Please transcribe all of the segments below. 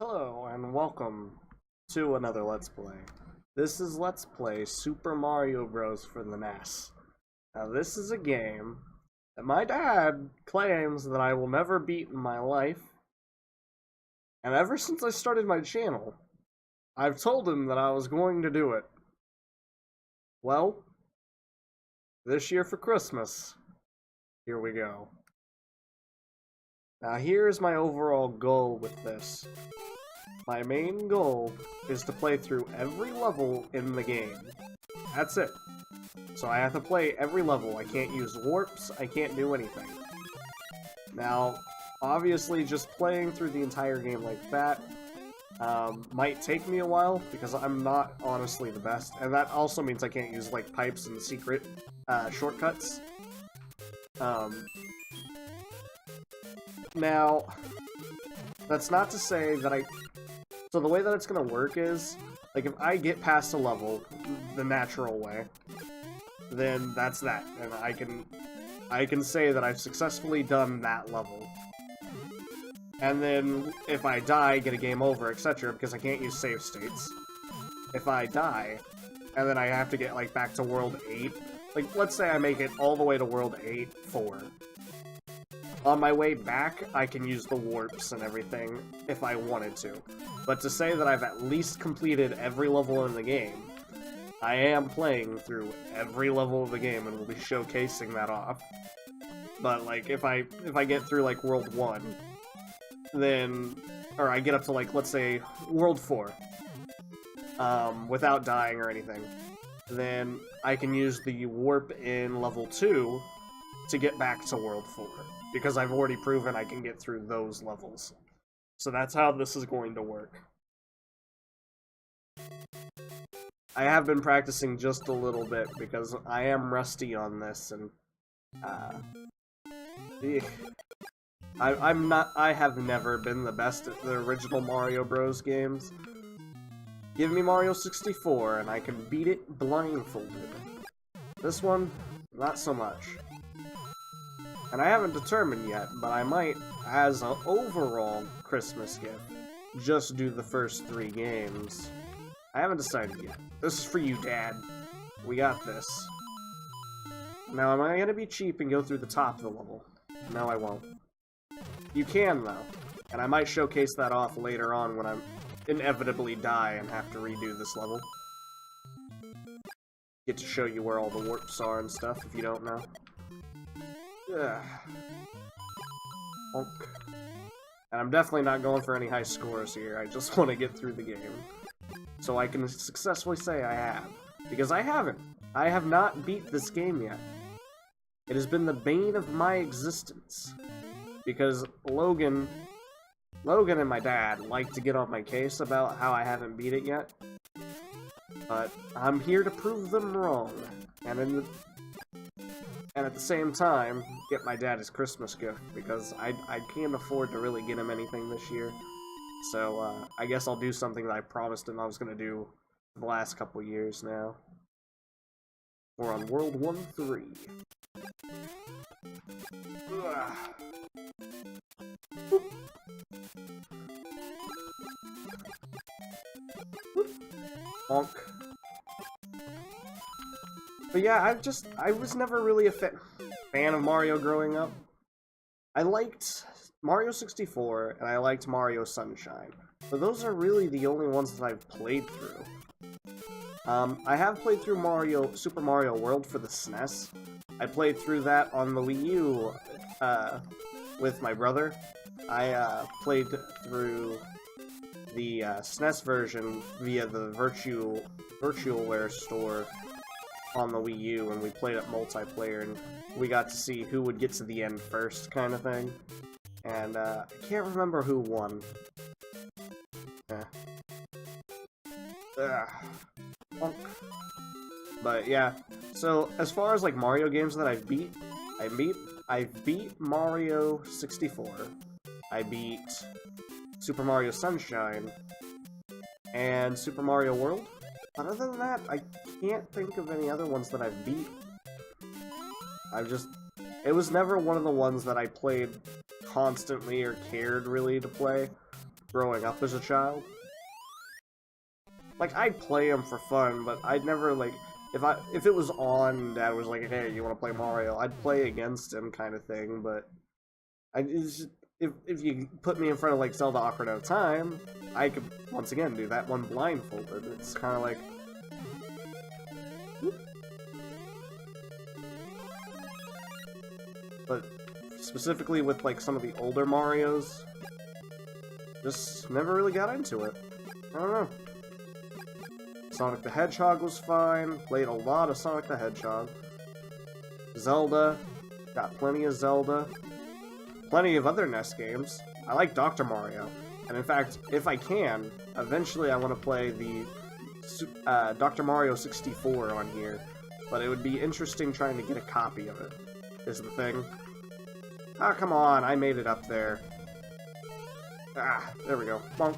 Hello and welcome to another Let's Play. This is Let's Play Super Mario Bros. For the NES. Now this is a game that my dad claims that I will never beat in my life, and ever since I started my channel, I've told him that I was going to do it. Well, this year for Christmas, here we go. Now here's my overall goal with this. My main goal is to play through every level in the game. That's it. So I have to play every level. I can't use warps, I can't do anything. Now, obviously just playing through the entire game like that might take me a while, because I'm not honestly the best, and that also means I can't use like pipes and secret shortcuts. Now, that's not to say that So the way that it's gonna work is, like, if I get past a level the natural way, then that's that, and I can say that I've successfully done that level. And then, if I die, get a game over, etc., because I can't use save states. If I die, and then I have to get, like, back to World 8, like, let's say I make it all the way to World 8, 4. On my way back, I can use the warps and everything if I wanted to. But to say that I've at least completed every level in the game, I am playing through every level of the game and will be showcasing that off. But like if I get through like World 1, then or I get up to like let's say World 4 without dying or anything, then I can use the warp in level 2 to get back to World 4. Because I've already proven I can get through those levels. So that's how this is going to work. I have been practicing just a little bit because I am rusty on this, and I have never been the best at the original Mario Bros. Games. Give me Mario 64 and I can beat it blindfolded. This one, not so much. And I haven't determined yet, but I might, as an overall Christmas gift, just do the first 3 games. I haven't decided yet. This is for you, Dad. We got this. Now, am I gonna be cheap and go through the top of the level? No, I won't. You can, though. And I might showcase that off later on when I inevitably die and have to redo this level. Get to show you where all the warps are and stuff, if you don't know. Ugh. Honk. And I'm definitely not going for any high scores here, I just want to get through the game. So I can successfully say I have. Because I haven't. I have not beat this game yet. It has been the bane of my existence. Because Logan and my dad like to get on my case about how I haven't beat it yet. But I'm here to prove them wrong. And at the same time, get my dad his Christmas gift, because I can't afford to really get him anything this year. So, I guess I'll do something that I promised him I was going to do for the last couple years now. We're on World 1-3. Bonk. But yeah, I was never really a fan of Mario growing up. I liked Mario 64, and I liked Mario Sunshine. But those are really the only ones that I've played through. I have played through Super Mario World for the SNES. I played through that on the Wii U, with my brother. I, played through the, SNES version via the Virtualware store on the Wii U, and we played it multiplayer, and we got to see who would get to the end first, kind of thing. And, I can't remember who won. But yeah, so as far as like Mario games that I've beat Mario 64, I beat Super Mario Sunshine, and Super Mario World. Other than that, I can't think of any other ones that I've beat. It was never one of the ones that I played constantly or cared really to play. growing up as a child. Like, I'd play them for fun, but I'd never, like, if it was on and Dad was like, hey, you want to play Mario, I'd play against him kind of thing, but if you put me in front of, like, Zelda Ocarina of Time, I could, once again, do that one blindfolded. It's kind of like... But specifically with, like, some of the older Marios, just never really got into it. I don't know. Sonic the Hedgehog was fine. Played a lot of Sonic the Hedgehog. Zelda. Got plenty of Zelda. Plenty of other NES games. I like Dr. Mario. And in fact, if I can, eventually I want to play the Dr. Mario 64 on here. But it would be interesting trying to get a copy of it, is the thing. Ah, come on, I made it up there. Ah, there we go. Bonk.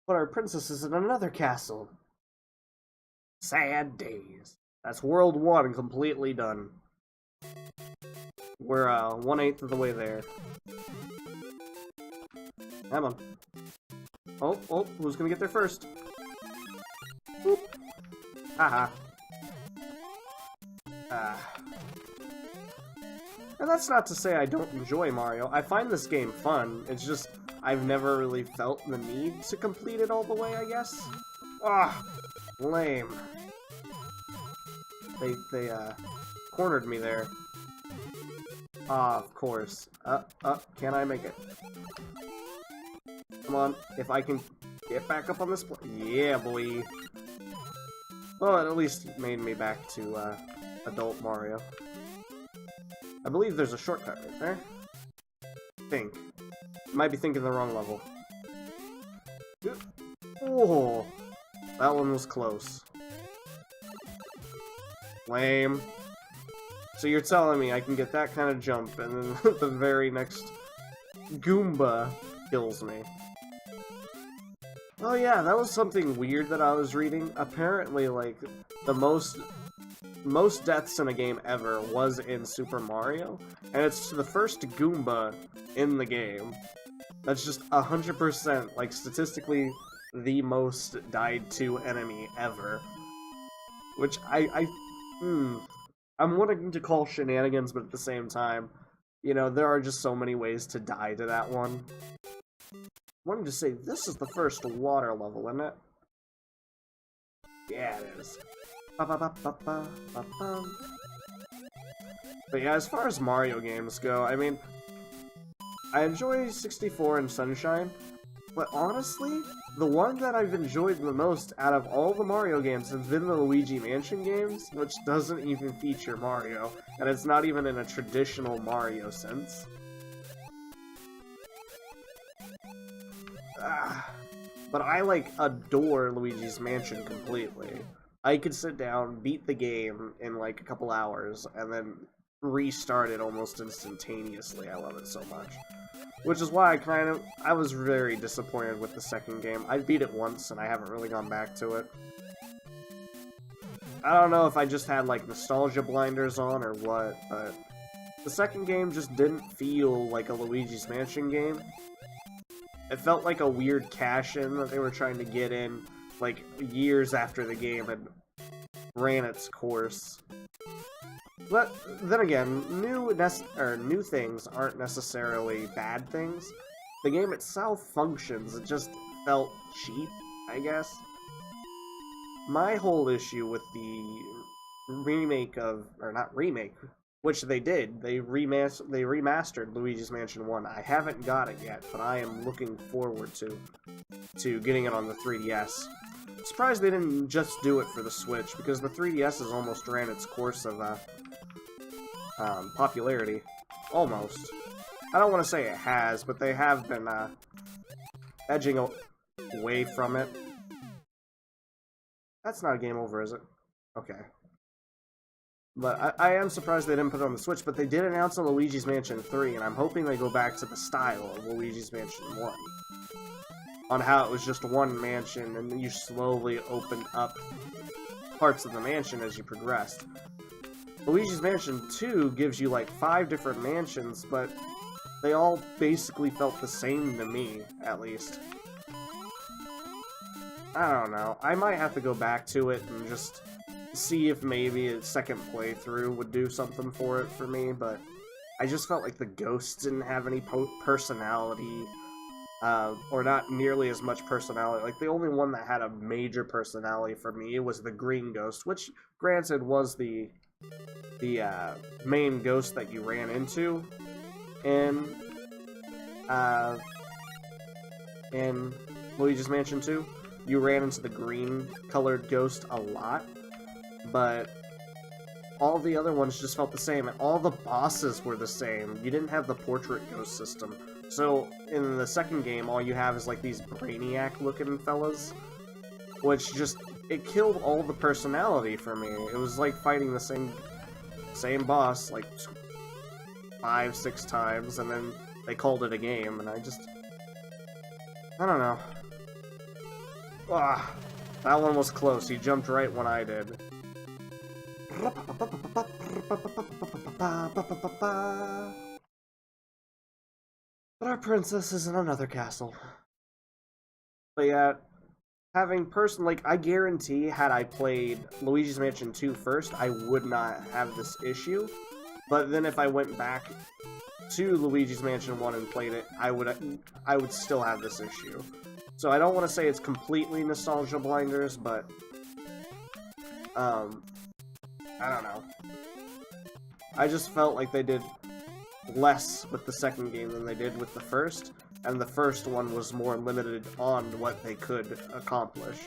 But our princess is in another castle. Sad days. That's World 1 completely done. We're 1/8 of the way there. Come on. Oh, who's gonna get there first? Boop. Haha. And that's not to say I don't enjoy Mario. I find this game fun. It's just, I've never really felt the need to complete it all the way, I guess. Ah, lame. They cornered me there. Ah, of course. Can I make it? Come on, if I can get back up on this yeah, boy. Well, it at least made me back to, adult Mario. I believe there's a shortcut right there. Think. Might be thinking the wrong level. Oh, that one was close. Lame. So you're telling me I can get that kind of jump and then the very next Goomba kills me. Oh yeah, that was something weird that I was reading. Apparently, like, the most deaths in a game ever was in Super Mario, and it's the first Goomba in the game. That's just 100%, like, statistically, the most died to enemy ever. Which I'm wanting to call shenanigans, but at the same time, you know, there are just so many ways to die to that one. I wanted to say, this is the first water level, isn't it? Yeah, it is. But yeah, as far as Mario games go, I mean, I enjoy 64 and Sunshine, but honestly, the one that I've enjoyed the most out of all the Mario games has been the Luigi Mansion games, which doesn't even feature Mario, and it's not even in a traditional Mario sense. But I, like, adore Luigi's Mansion completely. I could sit down, beat the game in, like, a couple hours, and then restart it almost instantaneously. I love it so much. Which is why I was very disappointed with the second game. I beat it once, and I haven't really gone back to it. I don't know if I just had, like, nostalgia blinders on or what, but the second game just didn't feel like a Luigi's Mansion game. It felt like a weird cash-in that they were trying to get in, like, years after the game had ran its course. But then again, new things aren't necessarily bad things. The game itself functions, it just felt cheap, I guess. My whole issue with the remake of, or not remake, which they did, they remastered Luigi's Mansion 1. I haven't got it yet, but I am looking forward to getting it on the 3DS. I'm surprised they didn't just do it for the Switch, because the 3DS has almost ran its course of popularity. Almost. I don't want to say it has, but they have been edging away from it. That's not a game over, is it? Okay. But I am surprised they didn't put it on the Switch, but they did announce a Luigi's Mansion 3, and I'm hoping they go back to the style of Luigi's Mansion 1. On how it was just one mansion, and then you slowly opened up parts of the mansion as you progressed. Luigi's Mansion 2 gives you like 5 different mansions, but they all basically felt the same to me, at least. I don't know. I might have to go back to it and just see if maybe a second playthrough would do something for it for me, but I just felt like the ghosts didn't have any personality, or not nearly as much personality. Like, the only one that had a major personality for me was the green ghost, which, granted, was the main ghost that you ran into in Luigi's Mansion 2. You ran into the green-colored ghost a lot, but all the other ones just felt the same, and all the bosses were the same. You didn't have the portrait ghost system. So, in the second game, all you have is, like, these brainiac-looking fellas, which just, it killed all the personality for me. It was like fighting the same boss, like, 5-6 times, and then they called it a game, and I don't know. Ah, that one was close. He jumped right when I did. But our princess is in another castle. But yeah, I guarantee had I played Luigi's Mansion 2 first, I would not have this issue. But then if I went back to Luigi's Mansion 1 and played it, I would still have this issue. So I don't want to say it's completely nostalgia blinders, but I don't know. I just felt like they did less with the second game than they did with the first, and the first one was more limited on what they could accomplish,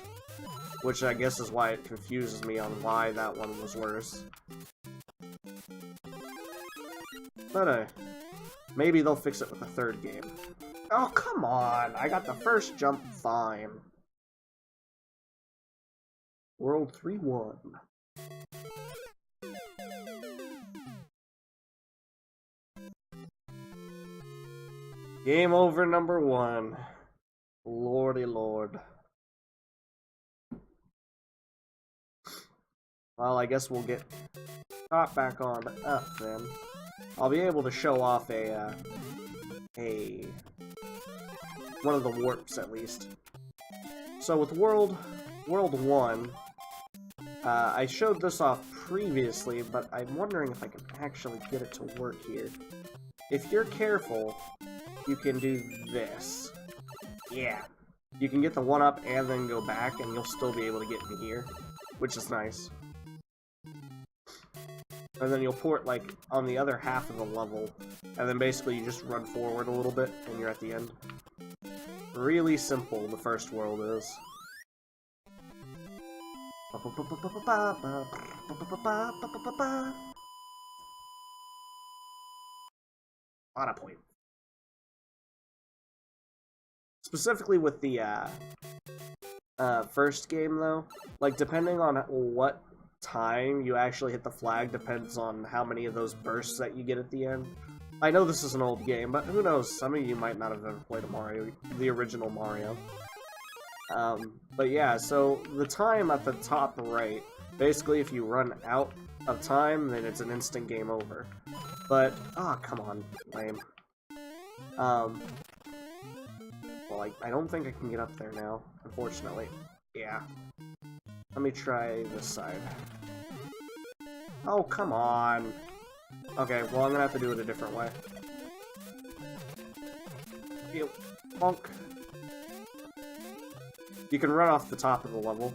which I guess is why it confuses me on why that one was worse. But maybe they'll fix it with the third game. Oh, come on! I got the first jump fine. World 3-1. Game over number 1. Lordy lord. Well, I guess we'll get caught back on up then. I'll be able to show off one of the warps at least. So with World 1, I showed this off previously, but I'm wondering if I can actually get it to work here. If you're careful, you can do this. Yeah. You can get the 1-up and then go back, and you'll still be able to get me here, which is nice. And then you'll port, like, on the other half of the level, and then basically you just run forward a little bit, and you're at the end. Really simple, the first world is. Lot of points. Specifically with the first game, though, like, depending on what time you actually hit the flag depends on how many of those bursts that you get at the end. I know this is an old game, but who knows, some of you might not have ever played the original Mario. But yeah, so the time at the top right, basically if you run out of time, then it's an instant game over. But, come on, lame. Well, I don't think I can get up there now, unfortunately. Yeah. Let me try this side. Oh, come on! Okay, well, I'm gonna have to do it a different way. Ew. Bonk. You can run off the top of the level,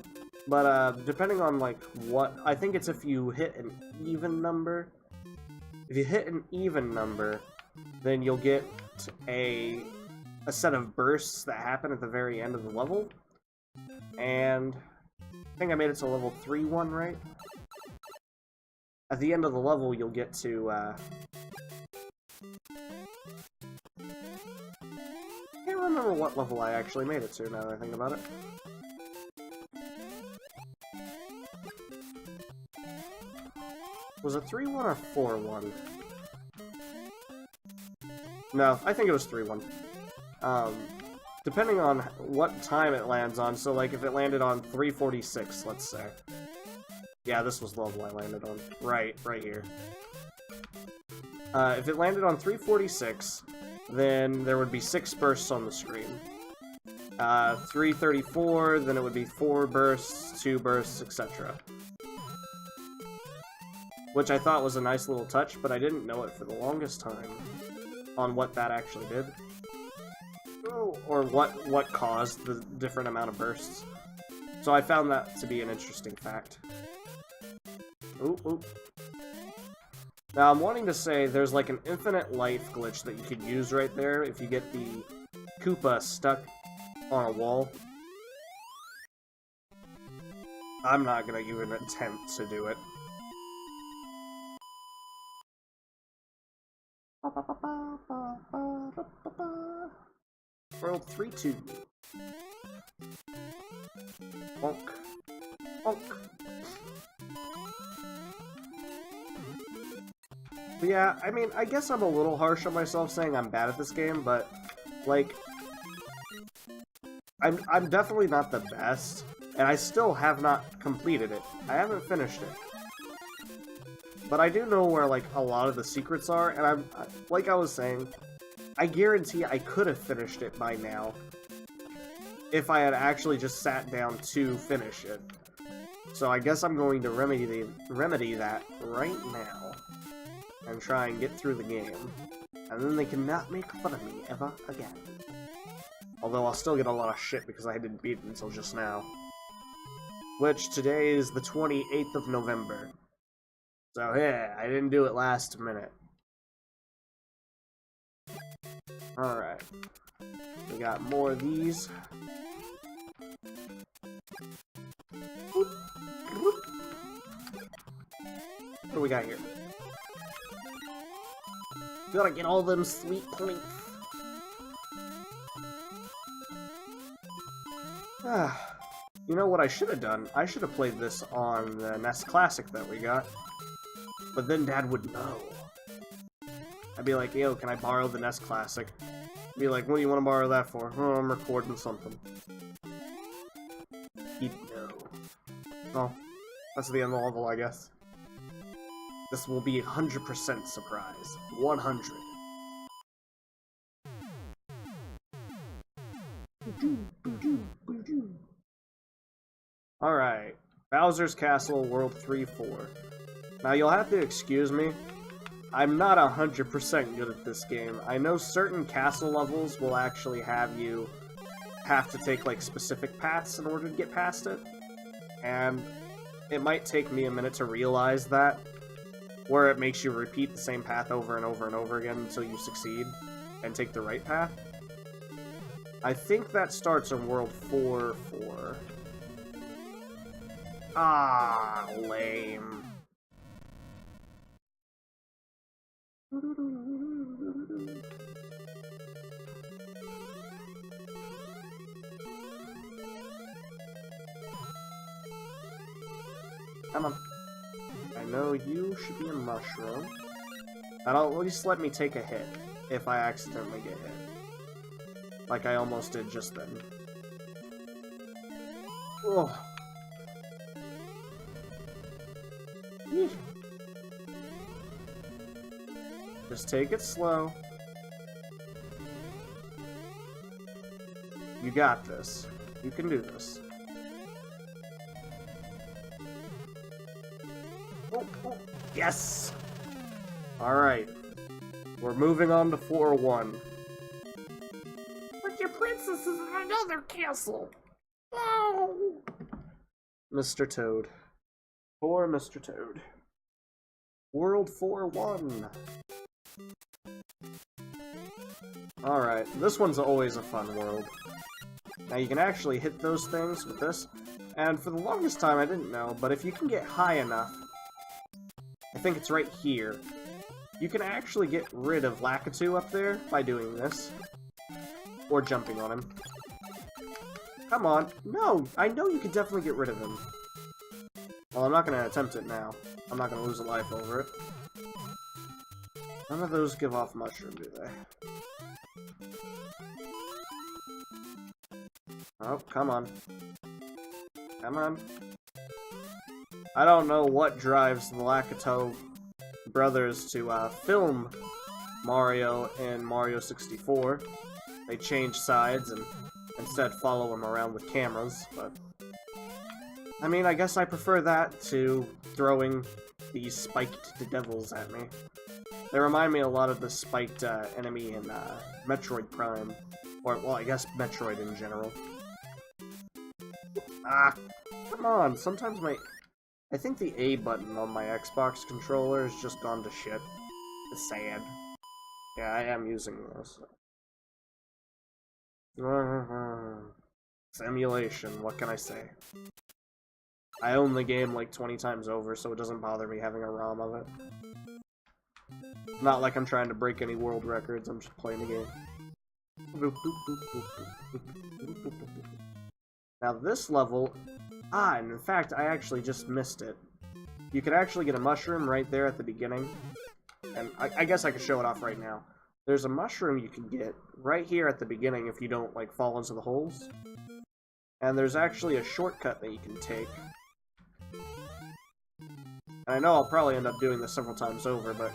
but, depending on, like, what... I think it's if you hit an even number. If you hit an even number, then you'll get a set of bursts that happen at the very end of the level. And I think I made it to level 3-1, right? At the end of the level, you'll get to, can't remember what level I actually made it to, now that I think about it. Was it 3-1 or 4-1? No, I think it was 3-1. Depending on what time it lands on, so like if it landed on 3:46, let's say, Yeah, this was the level I landed on. Right here. If it landed on 346, then there would be 6 bursts on the screen. 334, then it would be 4 bursts, 2 bursts, etc. Which I thought was a nice little touch, but I didn't know it for the longest time on what that actually did. Or what caused the different amount of bursts. So I found that to be an interesting fact. Oop. Now I'm wanting to say there's like an infinite life glitch that you could use right there if you get the Koopa stuck on a wall. I'm not gonna even attempt to do it. World 3-2. Bonk. Bonk. But yeah, I mean, I guess I'm a little harsh on myself saying I'm bad at this game, but, like, I'm definitely not the best, and I still have not completed it. I haven't finished it. But I do know where, like, a lot of the secrets are, and like I was saying, I guarantee I could have finished it by now if I had actually just sat down to finish it. So I guess I'm going to remedy that right now and try and get through the game. And then they cannot make fun of me ever again. Although I'll still get a lot of shit because I didn't beat it until just now. Which today is the 28th of November. So yeah, I didn't do it last minute. Alright. We got more of these. What do we got here? Gotta get all them sweet points. You know what I should have done? I should have played this on the NES Classic that we got. But then Dad would know. I'd be like, yo, can I borrow the NES Classic? Be like, what do you want to borrow that for? Oh, I'm recording something. He'd know. Oh, that's the end of the level, I guess. This will be 100% surprise. 100. Alright. Bowser's Castle, World 3-4. Now, you'll have to excuse me. I'm not 100% good at this game. I know certain castle levels will actually have you have to take, like, specific paths in order to get past it. And it might take me a minute to realize that, where it makes you repeat the same path over and over and over again until you succeed and take the right path. I think that starts in World 4-4. Ah, lame. Come on. I know you should be a mushroom. That'll at least let me take a hit if I accidentally get hit. Like I almost did just then. Ugh. Eesh. Just take it slow. You got this. You can do this. Oh, oh. Yes! Alright. We're moving on to 4-1. But your princess is in another castle! No! Mr. Toad. Poor Mr. Toad. World 4-1. Alright, this one's always a fun world. Now you can actually hit those things with this, and for the longest time I didn't know, but if you can get high enough, I think it's right here, you can actually get rid of Lakitu up there by doing this. Or jumping on him. Come on. No! I know you can definitely get rid of him. Well, I'm not going to attempt it now. I'm not going to lose a life over it. None of those give off mushroom, do they? Oh, come on. Come on. I don't know what drives the Lakitu brothers to film Mario in Mario 64. They change sides and instead follow him around with cameras, but... I mean, I guess I prefer that to throwing these spiked devils at me. They remind me a lot of the spiked enemy in Metroid Prime. Or, well, I guess Metroid in general. Ah, come on, sometimes I think the A button on my Xbox controller has just gone to shit. It's sad. Yeah, I am using this. It's emulation, what can I say? I own the game like 20 times over, so it doesn't bother me having a ROM of it. Not like I'm trying to break any world records, I'm just playing the game. Now this level... and in fact, I actually just missed it. You could actually get a mushroom right there at the beginning. And I guess I could show it off right now. There's a mushroom you can get right here at the beginning if you don't, like, fall into the holes. And there's actually a shortcut that you can take. And I know I'll probably end up doing this several times over, but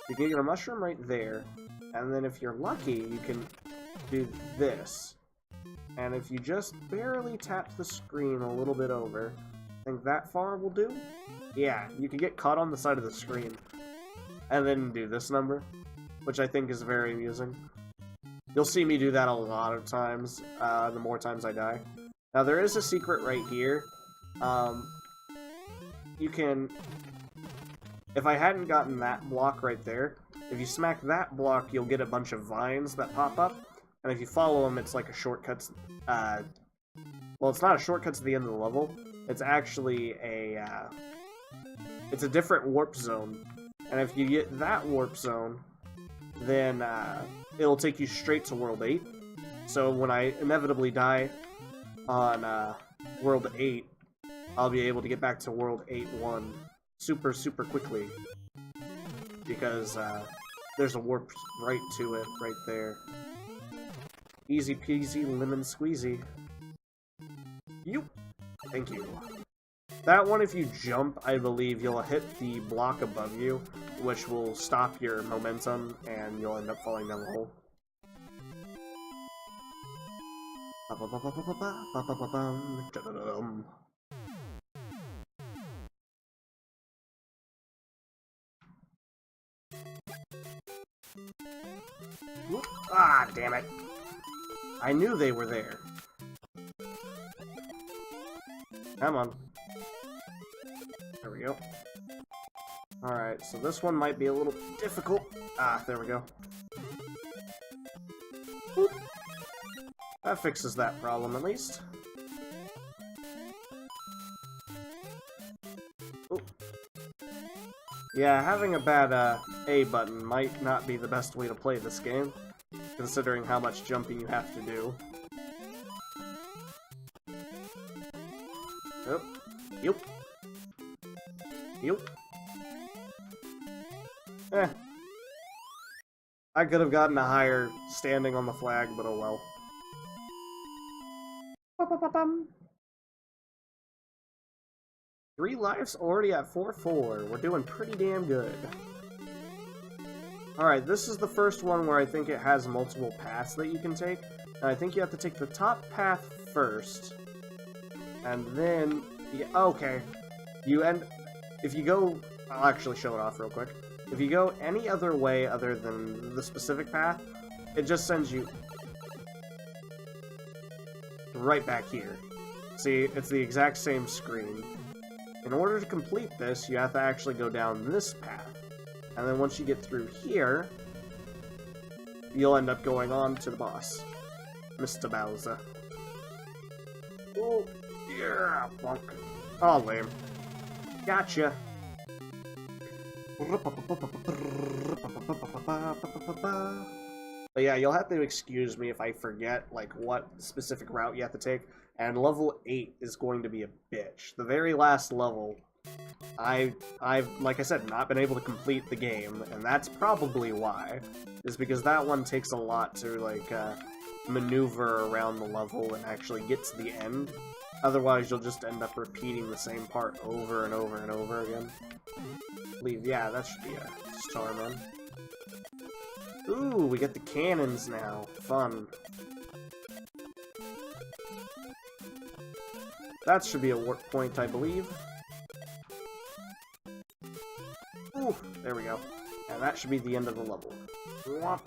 you can get a mushroom right there. And then if you're lucky, you can do this. And if you just barely tap the screen a little bit over, I think that far will do? Yeah, you can get caught on the side of the screen. And then do this number, which I think is very amusing. You'll see me do that a lot of times, the more times I die. Now there is a secret right here. You can... If I hadn't gotten that block right there, if you smack that block, you'll get a bunch of vines that pop up. And if you follow them, it's like a shortcut, well, it's not a shortcut to the end of the level. It's actually a, it's a different warp zone. And if you get that warp zone, then, it'll take you straight to World 8. So when I inevitably die on, World 8, I'll be able to get back to World 8-1 super, super quickly. Because, there's a warp right to it, right there. Easy peasy, lemon squeezy. Yoop! Thank you. That one, if you jump, I believe you'll hit the block above you, which will stop your momentum, and you'll end up falling down the hole. Whoop. Ah, damn it. I knew they were there. Come on. There we go. Alright, so this one might be a little difficult. Ah, there we go. Whoop. That fixes that problem, at least. Oop. Yeah, having a bad A button might not be the best way to play this game, considering how much jumping you have to do. Yep. Yep. Yep. Eh. I could have gotten a higher standing on the flag, but oh well. Ba-ba-ba-bum. 3 lives already at 4-4. We're doing pretty damn good. Alright, this is the first one where I think it has multiple paths that you can take. And I think you have to take the top path first. And then... Yeah, okay. If you go... I'll actually show it off real quick. If you go any other way other than the specific path, it just sends you right back here. See, it's the exact same screen. In order to complete this, you have to actually go down this path. And then once you get through here, you'll end up going on to the boss, Mr. Bowser. Oh, yeah, bonk. Oh, lame. Gotcha. But yeah, you'll have to excuse me if I forget, like, what specific route you have to take. And level 8 is going to be a bitch. The very last level, I've, like I said, not been able to complete the game, and that's probably why. Is because that one takes a lot to, like, maneuver around the level and actually get to the end. Otherwise, you'll just end up repeating the same part over and over and over again. Yeah, that should be a Starman. Ooh, we get the cannons now. Fun. That should be a warp point, I believe. Ooh, there we go. And that should be the end of the level. Whomp.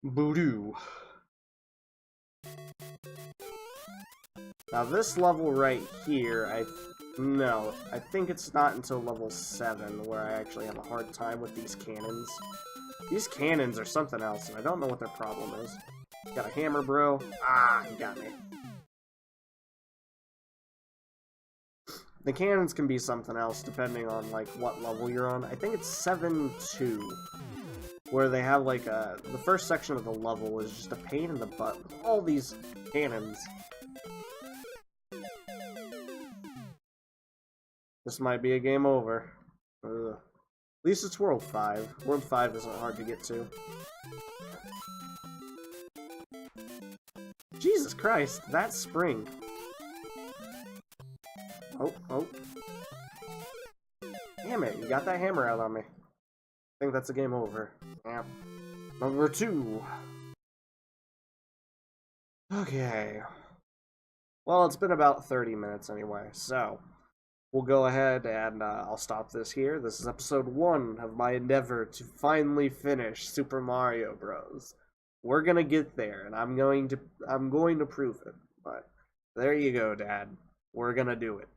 Voodoo. Now this level right here, I think it's not until level 7 where I actually have a hard time with these cannons. These cannons are something else, and I don't know what their problem is. Got a hammer, bro. Ah, you got me. The cannons can be something else depending on, like, what level you're on. I think it's 7-2, where they have, like, the first section of the level is just a pain in the butt with all these cannons. This might be a game over. Ugh. At least it's World 5. World 5 isn't hard to get to. Jesus Christ, that's spring. Oh. Damn it, you got that hammer out on me. I think that's a game over. Yeah. Number 2. Okay. Well, it's been about 30 minutes anyway, so we'll go ahead and I'll stop this here. This is episode 1 of my endeavor to finally finish Super Mario Bros. We're gonna get there, and I'm going to prove it. But there you go, Dad. We're gonna do it.